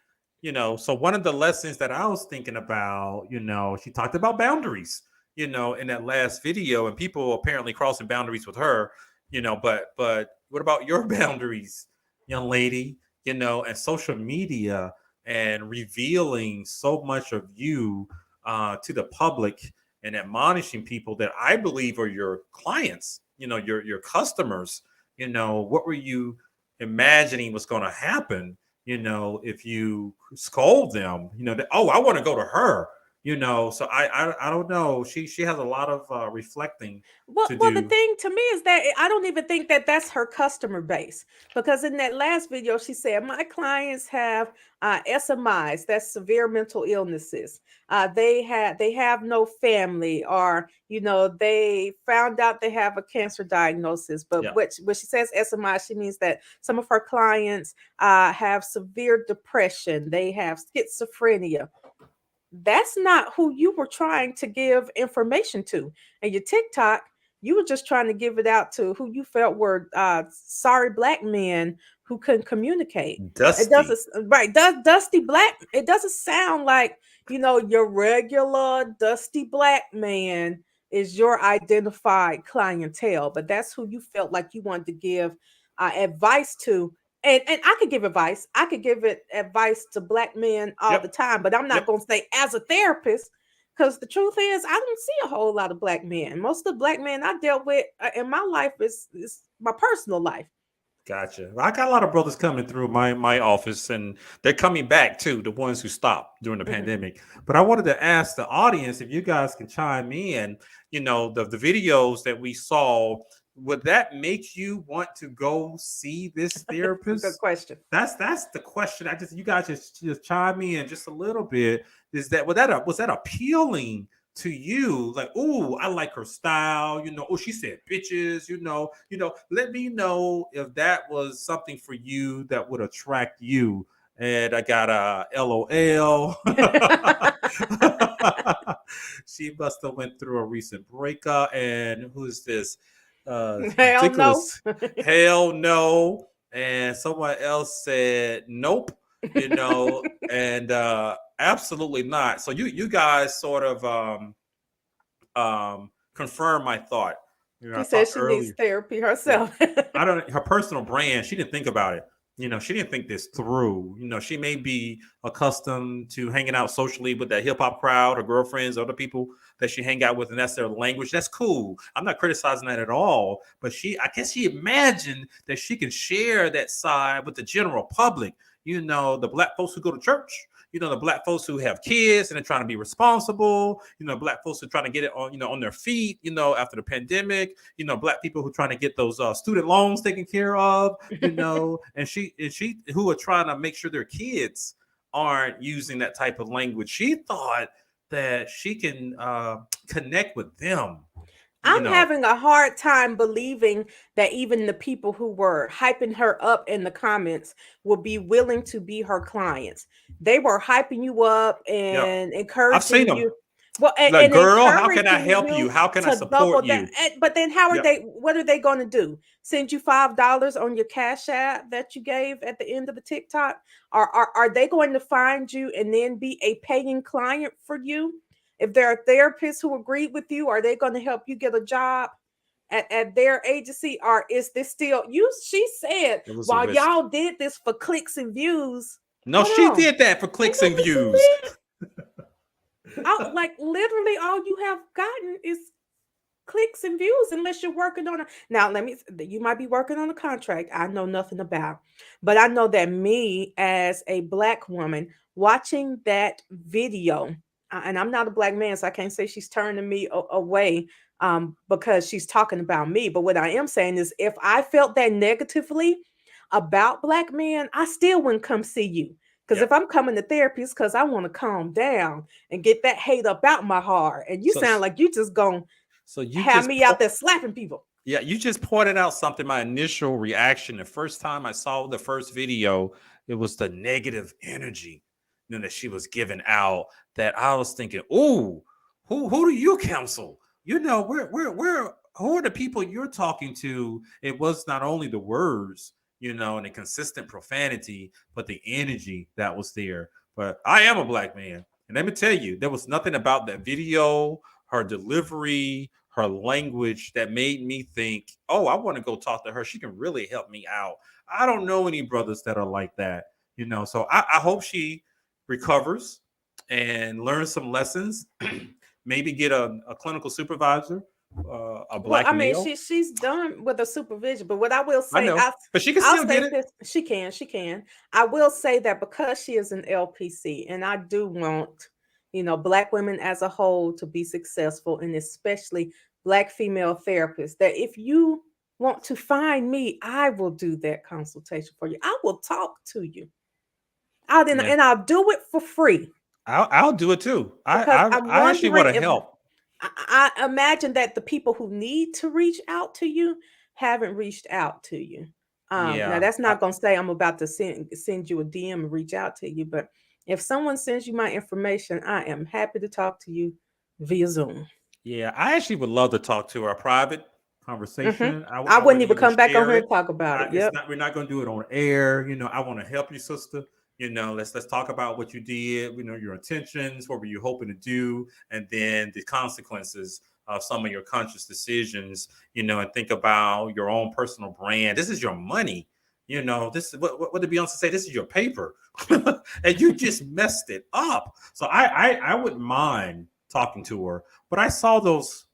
Speaker 1: You know, so one of the lessons that I was thinking about, you know, she talked about boundaries, you know, in that last video, and people apparently crossing boundaries with her, you know, but what about your boundaries, young lady? You know, and social media, and revealing so much of you to the public and admonishing people that I believe are your clients, your customers. What were you imagining was going to happen, if you scold them, that, oh, I want to go to her, so I don't know. She has a lot of reflecting to
Speaker 2: Well, the
Speaker 1: do.
Speaker 2: thing to me is that I don't even think that that's her customer base, because in that last video she said my clients have SMIs, that's severe mental illnesses. They have no family, or they found out they have a cancer diagnosis. But
Speaker 1: Yeah.
Speaker 2: when she says SMI, she means that some of her clients have severe depression, they have schizophrenia. That's not who you were trying to give information to. And your TikTok, you were just trying to give it out to who you felt were sorry black men who couldn't communicate. It
Speaker 1: Dusty.
Speaker 2: doesn't, right? Dusty black. It doesn't sound like your regular dusty black man is your identified clientele, but that's who you felt like you wanted to give advice to. And I could give advice. I could give it advice to black men all
Speaker 1: Yep.
Speaker 2: the time, but I'm not
Speaker 1: Yep.
Speaker 2: going to say as a therapist, because the truth is I don't see a whole lot of black men. Most of the black men I dealt with in my life is my personal life.
Speaker 1: Gotcha. Well, I got a lot of brothers coming through my office, and they're coming back too, the ones who stopped during the
Speaker 2: Mhm.
Speaker 1: pandemic. But I wanted to ask the audience if you guys can chime in. The videos that we saw, would that make you want to go see this
Speaker 2: Good
Speaker 1: therapist?
Speaker 2: question.
Speaker 1: That's the question. You guys just chime in just a little bit. Is that was that appealing to you? Like, oh, I like her style. Oh, she said bitches. Let me know if that was something for you that would attract you. And I got a LOL. She must have went through a recent breakup. And who's this?
Speaker 2: Hell no.
Speaker 1: Ridiculous. Hell no. And someone else said nope, and absolutely not. So you guys sort of confirm my thought. I
Speaker 2: She says
Speaker 1: talked
Speaker 2: she needs
Speaker 1: earlier.
Speaker 2: therapy
Speaker 1: Yeah.
Speaker 2: herself.
Speaker 1: Her personal brand, she didn't think about it. She didn't think this through. She may be accustomed to hanging out socially with that hip hop crowd, her girlfriends, other people that she hang out with, and that's their language. That's cool. I'm not criticizing that at all. But I guess she imagined that she can share that side with the general public. The black folks who go to church, the black folks who have kids and they're trying to be responsible, black folks who are trying to get it on, on their feet, after the pandemic, black people who are trying to get those student loans taken care of, and she who are trying to make sure their kids aren't using that type of language. She thought that she can connect with them.
Speaker 2: I'm having a hard time believing that even the people who were hyping her up in the comments would be willing to be her clients. They were hyping you up and
Speaker 1: I've seen
Speaker 2: encouraging
Speaker 1: them.
Speaker 2: you. Well,
Speaker 1: Like,
Speaker 2: and
Speaker 1: girl, how can I
Speaker 2: encouraging
Speaker 1: help you?
Speaker 2: you
Speaker 1: How can I
Speaker 2: to double
Speaker 1: support
Speaker 2: that.
Speaker 1: you?
Speaker 2: But then how are
Speaker 1: Yep.
Speaker 2: they? What are they going to do? Send you $5 on your Cash App that you gave at the end of the TikTok? Are they going to find you and then be a paying client for you? If there are therapists who agree with you, are they going to help you get a job at their agency? Or is this still you? She said,
Speaker 1: It was a
Speaker 2: while
Speaker 1: risk.
Speaker 2: y'all did this for clicks and views.
Speaker 1: No,
Speaker 2: Hold
Speaker 1: she
Speaker 2: on.
Speaker 1: did that for clicks and
Speaker 2: Ain't nothing
Speaker 1: views.
Speaker 2: like literally all you have gotten is clicks and views, unless you're working on a now you might be working on a contract I know nothing about, but I know that me as a black woman watching that video, and I'm not a black man, so I can't say she's turning me away because she's talking about me. But what I am saying is, if I felt that negatively about black men, I still wouldn't come see you. Because
Speaker 1: Yeah.
Speaker 2: if I'm coming to therapy, it's because I want to calm down and get that hate up out my heart. And you
Speaker 1: So-
Speaker 2: sound like you just gonna
Speaker 1: So you
Speaker 2: have
Speaker 1: just
Speaker 2: me out there slapping people.
Speaker 1: Yeah, you just pointed out something. My initial reaction the first time I saw the first video, it was the negative energy, that she was giving out. That I was thinking, "Ooh, who do you counsel? Who are the people you're talking to?" It was not only the words, and the consistent profanity, but the energy that was there. But I am a black man, and let me tell you, there was nothing about that video, her delivery, her language that made me think, oh, I want to go talk to her. She can really help me out. I don't know any brothers that are like that, So I hope she recovers and learns some lessons, maybe get a clinical supervisor, a
Speaker 2: Well,
Speaker 1: black
Speaker 2: I mean,
Speaker 1: male.
Speaker 2: she's done with the supervision, but what I will
Speaker 1: I
Speaker 2: say,
Speaker 1: know, but she can
Speaker 2: I'll
Speaker 1: still
Speaker 2: say
Speaker 1: get it.
Speaker 2: this, she can. I will say that because she is an LPC, and I do want, black women as a whole to be successful, and especially black female therapists, that if you want to find me, I will do that consultation for you. I will talk to you.
Speaker 1: Yeah,
Speaker 2: And I'll do it for free
Speaker 1: I'll do it too. I
Speaker 2: because
Speaker 1: I,
Speaker 2: I'm
Speaker 1: I actually want
Speaker 2: wondering
Speaker 1: to
Speaker 2: if
Speaker 1: help.
Speaker 2: I imagine that the people who need to reach out to you haven't reached out to you. Now
Speaker 1: Yeah,
Speaker 2: that's not going to say I'm about to send you a DM and reach out to you, but if someone sends you my information, I am happy to talk to you via Zoom.
Speaker 1: yeah. I actually would love to talk to her. A private
Speaker 2: Hmm.
Speaker 1: conversation.
Speaker 2: I
Speaker 1: I
Speaker 2: wouldn't
Speaker 1: wouldn't
Speaker 2: even
Speaker 1: even
Speaker 2: come back on
Speaker 1: share
Speaker 2: here
Speaker 1: it.
Speaker 2: and talk about it.
Speaker 1: It's
Speaker 2: Yep.
Speaker 1: not. We're not going to do it on air. I want to help you, sister. Let's talk about what you did. Your intentions. What were you hoping to do, and then the consequences of some of your conscious decisions. And think about your own personal brand. This is your money. This is what did Beyonce say? This is your paper, and you just messed it up. So I wouldn't mind talking to her, but I saw those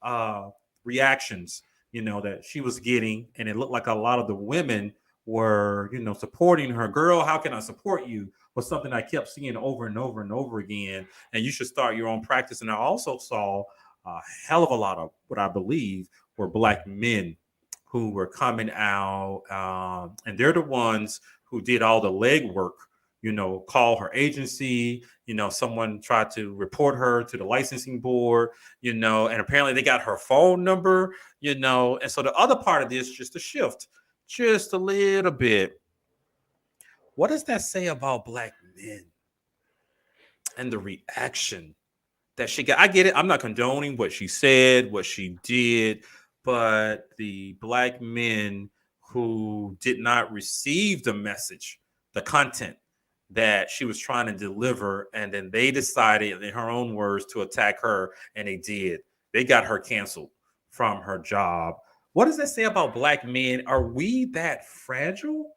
Speaker 1: reactions, that she was getting, and it looked like a lot of the women were, supporting her. Girl, how can I support you? Was something I kept seeing over and over and over again. And you should start your own practice. And I also saw a hell of a lot of what I believe were black men who were coming out, and they're the ones who did all the legwork. Call her agency. Someone tried to report her to the licensing board. And apparently they got her phone number. And so the other part of this, just to shift just a little bit. What does that say about black men and the reaction that she got? I get it. I'm not condoning what she said, what she did, but the black men who did not receive the message, the content that she was trying to deliver, and then they decided, in her own words, to attack her, and they did. They got her canceled from her job. What does that say about black men? Are we that fragile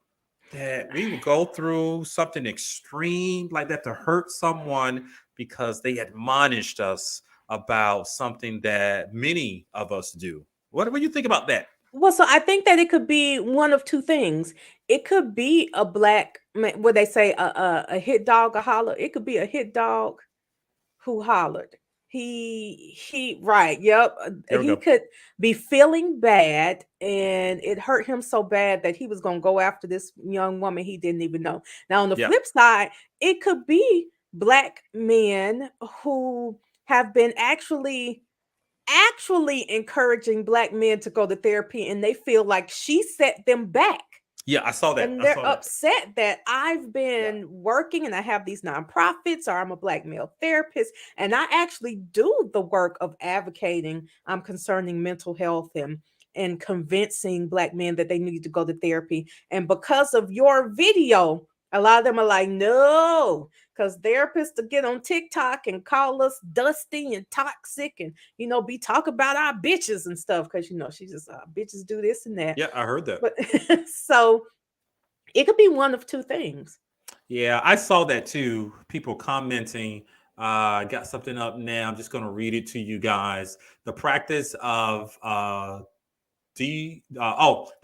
Speaker 1: that we would go through something extreme like that to hurt someone because they admonished us about something that many of us do? What do you think about that?
Speaker 2: Well, so I think that it could be one of two things. It could be a black man, what they say, a hit dog, a holler. It could be a hit dog who hollered. Right, yep.
Speaker 1: There we
Speaker 2: He
Speaker 1: go.
Speaker 2: could be feeling bad, and it hurt him so bad that he was going to go after this young woman he didn't even know. Now, on the
Speaker 1: Yeah.
Speaker 2: flip side, it could be black men who have been actually encouraging black men to go to therapy, and they feel like she set them back,
Speaker 1: Yeah, I saw that.
Speaker 2: and
Speaker 1: I
Speaker 2: they're
Speaker 1: saw that.
Speaker 2: upset that I've
Speaker 1: Yeah.
Speaker 2: been working and I have these nonprofits, or I'm a black male therapist, and I actually do the work of advocating concerning mental health and convincing black men that they need to go to therapy. And because of your video, a lot of them are like, no, because therapists to get on TikTok and call us dusty and toxic, and be talk about our bitches and stuff, because she just bitches do this and that.
Speaker 1: Yeah, I heard that.
Speaker 2: But so it could be one of two things.
Speaker 1: Yeah, I saw that too. People commenting. Got something up now. I'm just going to read it to you guys. The practice of the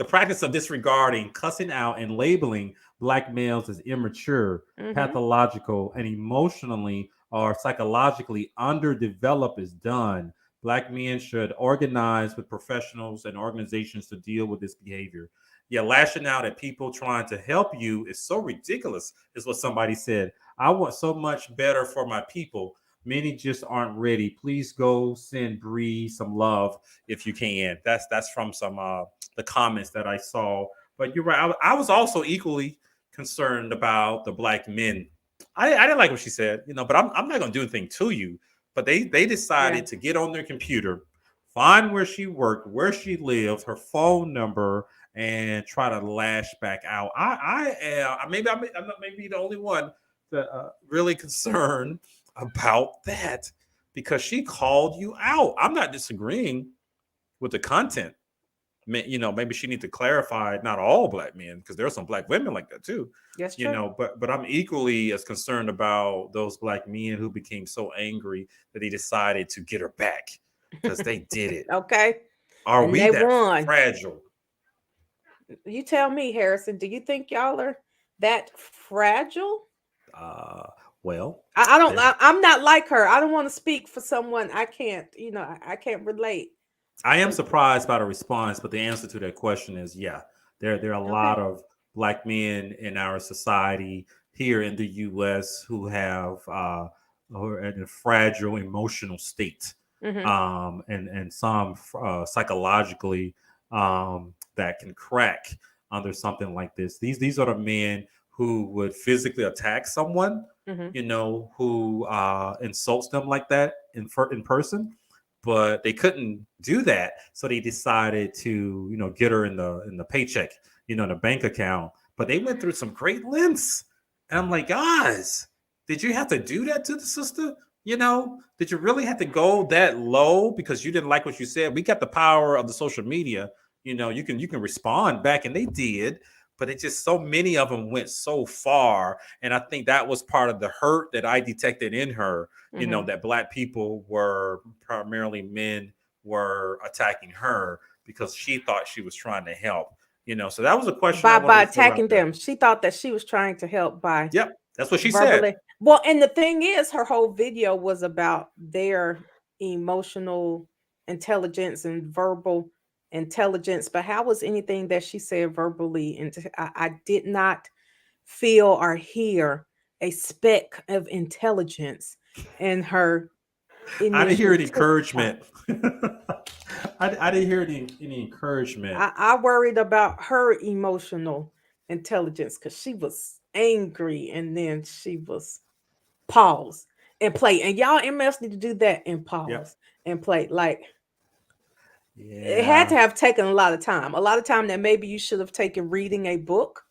Speaker 1: practice of disregarding, cussing out, and labeling black males as immature,
Speaker 2: Mhm.
Speaker 1: pathological, and emotionally or psychologically underdeveloped is done. Black men should organize with professionals and organizations to deal with this behavior. Yeah, lashing out at people trying to help you is so ridiculous, is what somebody said. I want so much better for my people. Many just aren't ready. Please go send Bree some love if you can. That's from some the comments that I saw. But you're right. I was also equally concerned about the black men. I didn't like what she said, but I'm not gonna do anything to you. But they decided to get on their computer, find where she worked, where she lived, her phone number, and try to lash back out. I am I'm not maybe the only one that really concerned about that, because she called you out. I'm not disagreeing with the content, maybe she need to clarify not all black men, because there are some black women like that too.
Speaker 2: That's true.
Speaker 1: But I'm equally as concerned about those black men who became so angry that they decided to get her back because they did it.
Speaker 2: Okay.
Speaker 1: Are
Speaker 2: And
Speaker 1: we
Speaker 2: they
Speaker 1: that
Speaker 2: won.
Speaker 1: fragile?
Speaker 2: You tell me, Harrison, do you think y'all are that fragile?
Speaker 1: Well,
Speaker 2: I don't,
Speaker 1: there-
Speaker 2: I'm not like her. I don't want to speak for someone I can't, I can't relate.
Speaker 1: I am surprised by the response, but the answer to that question is yeah. There are a lot of black men in our society here in the U.S. who are in a fragile emotional state,
Speaker 2: Mhm.
Speaker 1: and some psychologically, that can crack under something like this. These are the men who would physically attack someone,
Speaker 2: Mhm.
Speaker 1: who insults them like that in person, but they couldn't do that, so they decided to get her in the paycheck, the bank account. But they went through some great lengths, and I'm like, guys, did you have to do that to the sister? Did you really have to go that low because you didn't like what you said? We got the power of the social media. You can respond back, and they did. But it's just so many of them went so far, and I think that was part of the hurt that I detected in her.
Speaker 2: Mhm.
Speaker 1: That black people were primarily men were attacking her because she thought she was trying to help. So that was a question I
Speaker 2: By
Speaker 1: wanted to throw out
Speaker 2: attacking
Speaker 1: there.
Speaker 2: them, she thought that she was trying to help by
Speaker 1: Yep, that's what she said.
Speaker 2: verbally. Well, and the thing is, her whole video was about their emotional intelligence and verbal intelligence. But how was anything that she said verbally? And I did not feel or hear a speck of intelligence in her
Speaker 1: I didn't hear
Speaker 2: initial
Speaker 1: any
Speaker 2: TikTok.
Speaker 1: encouragement. I didn't hear any encouragement.
Speaker 2: I worried about her emotional intelligence because she was angry and then she was pause and play. And y'all MS need to do that and pause
Speaker 1: Yep.
Speaker 2: and play. Like it had
Speaker 1: Yeah.
Speaker 2: to have taken a lot of time. A lot of time that maybe you should have taken reading a book,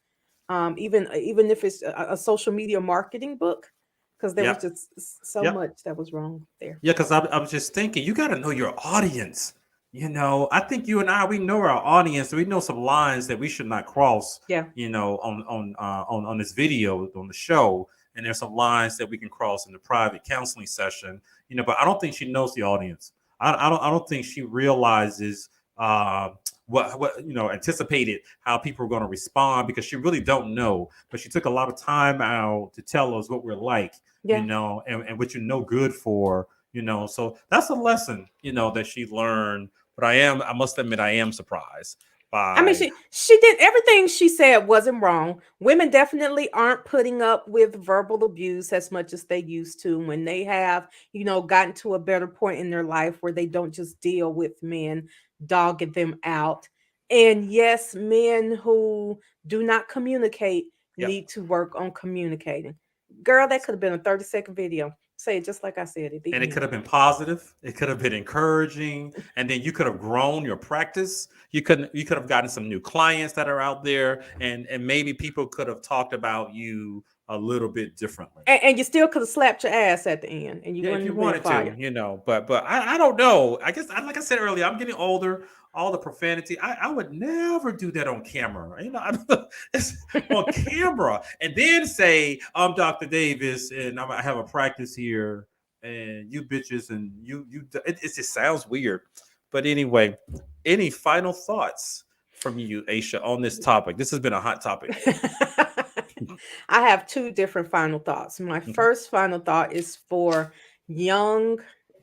Speaker 2: even if it's a social media marketing book, because there was
Speaker 1: Yep.
Speaker 2: just so
Speaker 1: Yep.
Speaker 2: much that was wrong there.
Speaker 1: Yeah, because I was just thinking, you got to know your audience. I think you and I, we know our audience. We know some lines that we should not cross.
Speaker 2: Yeah.
Speaker 1: On this video on the show, and there's some lines that we can cross in the private counseling session. But I don't think she knows the audience. I don't think she realizes what anticipated how people are going to respond, because she really don't know. But she took a lot of time out to tell us what we're like.
Speaker 2: Yeah.
Speaker 1: And what good for. So that's a lesson, that she learned. But I must admit, I am surprised by.
Speaker 2: I mean, she did everything she said wasn't wrong. Women definitely aren't putting up with verbal abuse as much as they used to when they have, gotten to a better point in their life where they don't just deal with men dogging them out. And yes, men who do not communicate
Speaker 1: Yep.
Speaker 2: need to work on communicating. Girl, that could have been a 30-second video. Say it just like I said it.
Speaker 1: And it could have been positive. It could have been encouraging, and then you could have grown your practice. You could have gotten some new clients that are out there, and maybe people could have talked about you a little bit differently.
Speaker 2: And you still could have slapped your ass at the end, and you
Speaker 1: Yeah, if
Speaker 2: wouldn't
Speaker 1: you
Speaker 2: have been
Speaker 1: wanted
Speaker 2: fired.
Speaker 1: to, but I don't know. I guess, like I said earlier, I'm getting older. All the profanity, I would never do that on camera. It's on camera, and then say I'm Dr. Davis, and I have a practice here, and you bitches, and it just sounds weird. But anyway, any final thoughts from you, Aisha, on this topic? This has been a hot topic.
Speaker 2: I have two different final thoughts. My first final thought is for young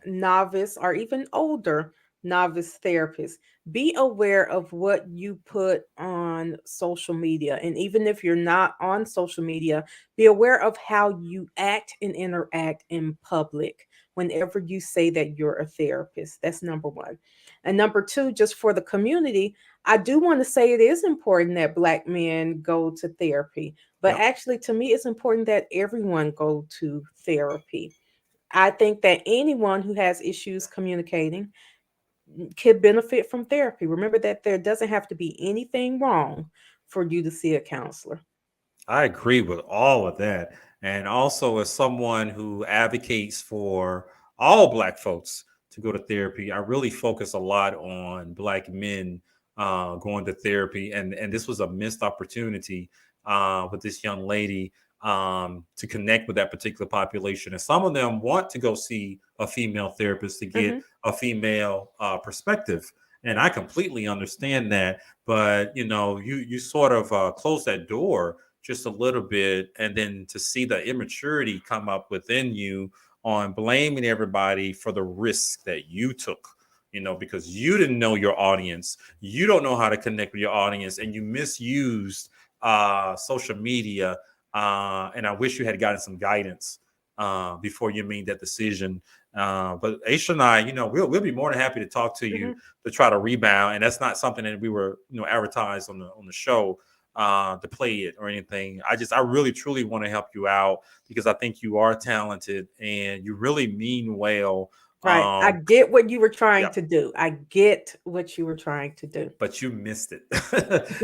Speaker 2: novice or even older novice therapists. Be aware of what you put on social media. And even if you're not on social media, be aware of how you act and interact in public whenever you say that you're a therapist. That's number one. And number two, just for the community, I do want to say it is important that Black men go to therapy. But
Speaker 1: Yep.
Speaker 2: actually, to me, it's important that everyone go to therapy. I think that anyone who has issues communicating could benefit from therapy. Remember that there doesn't have to be anything wrong for you to see a counselor.
Speaker 1: I agree with all of that. And also, as someone who advocates for all Black folks to go to therapy, I really focus a lot on Black men going to therapy, and this was a missed opportunity with this young lady to connect with that particular population. And some of them want to go see a female therapist to get
Speaker 2: Hmm.
Speaker 1: a female perspective. And I completely understand that. But, you sort of close that door just a little bit. And then to see the immaturity come up within you on blaming everybody for the risk that you took. Because you didn't know your audience, you don't know how to connect with your audience, and you misused social media, and I wish you had gotten some guidance before you made that decision. But Aisha and I, we'll be more than happy to talk to you
Speaker 2: Hmm.
Speaker 1: to try to rebound. And that's not something that we were, advertised on the show to play it or anything. I really truly want to help you out because I think you are talented and you really mean well.
Speaker 2: Right. I
Speaker 1: Um,
Speaker 2: get what you were trying
Speaker 1: yeah,
Speaker 2: to do. I get what you were trying to do.
Speaker 1: but you missed it.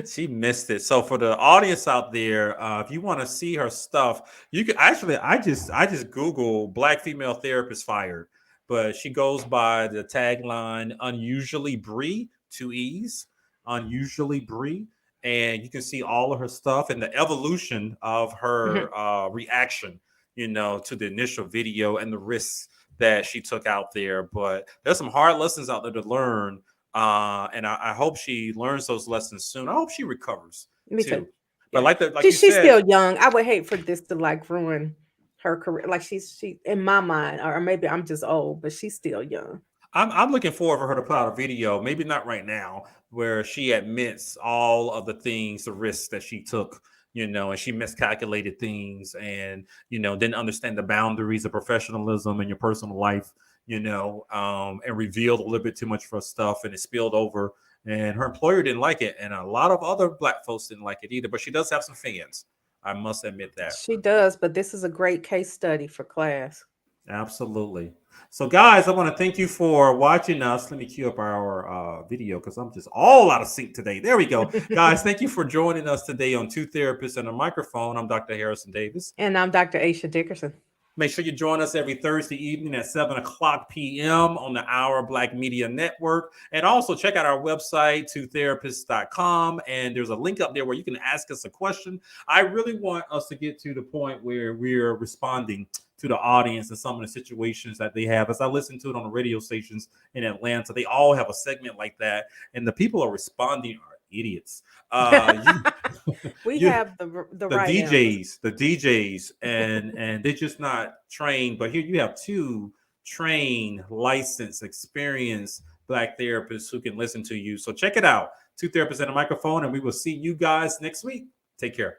Speaker 1: She missed it. So for the audience out there, if you want to see her stuff, you can actually. I just Google black female therapist fired, but she goes by the tagline "Unusually Bree," two E's, "Unusually Bree," and you can see all of her stuff and the evolution of her
Speaker 2: Mhm.
Speaker 1: reaction. To the initial video and the risks that she took out there. But there's some hard lessons out there to learn, and I hope she learns those lessons soon. I hope she recovers
Speaker 2: Me too.
Speaker 1: too. But
Speaker 2: Yeah.
Speaker 1: like
Speaker 2: She's
Speaker 1: you
Speaker 2: she's
Speaker 1: said,
Speaker 2: still young. I would hate for this to like ruin her career. Like she in my mind, or maybe I'm just old, but she's still young.
Speaker 1: I'm looking forward for her to put out a video, maybe not right now, where she admits all of the things, the risks that she took, and she miscalculated things and, didn't understand the boundaries of professionalism and your personal life, and revealed a little bit too much of her stuff and it spilled over. And her employer didn't like it. And a lot of other black folks didn't like it either. But she does have some fans. I must admit that.
Speaker 2: She does, but this is a great case study for class.
Speaker 1: Absolutely. So, guys, I want to thank you for watching us. Let me cue up our video because I'm just all out of sync today. There we go. Guys, thank you for joining us today on Two Therapists and a Microphone. I'm Dr. Harrison Davis.
Speaker 2: And I'm Dr. Aisha Dickerson.
Speaker 1: Make sure you join us every Thursday evening at 7 o'clock p.m. on the Our Black Media Network. And also check out our website, twotherapists.com. And there's a link up there where you can ask us a question. I really want us to get to the point where we're responding to the audience and some of the situations that they have. As I listen to it on the radio stations in Atlanta, they all have a segment like that. And the people are responding are idiots.
Speaker 2: We
Speaker 1: you,
Speaker 2: have the
Speaker 1: the
Speaker 2: right answers.
Speaker 1: DJs, and they're just not trained. But here you have two trained, licensed, experienced black therapists who can listen to you. So check it out. Two Therapists and a Microphone, and we will see you guys next week. Take care.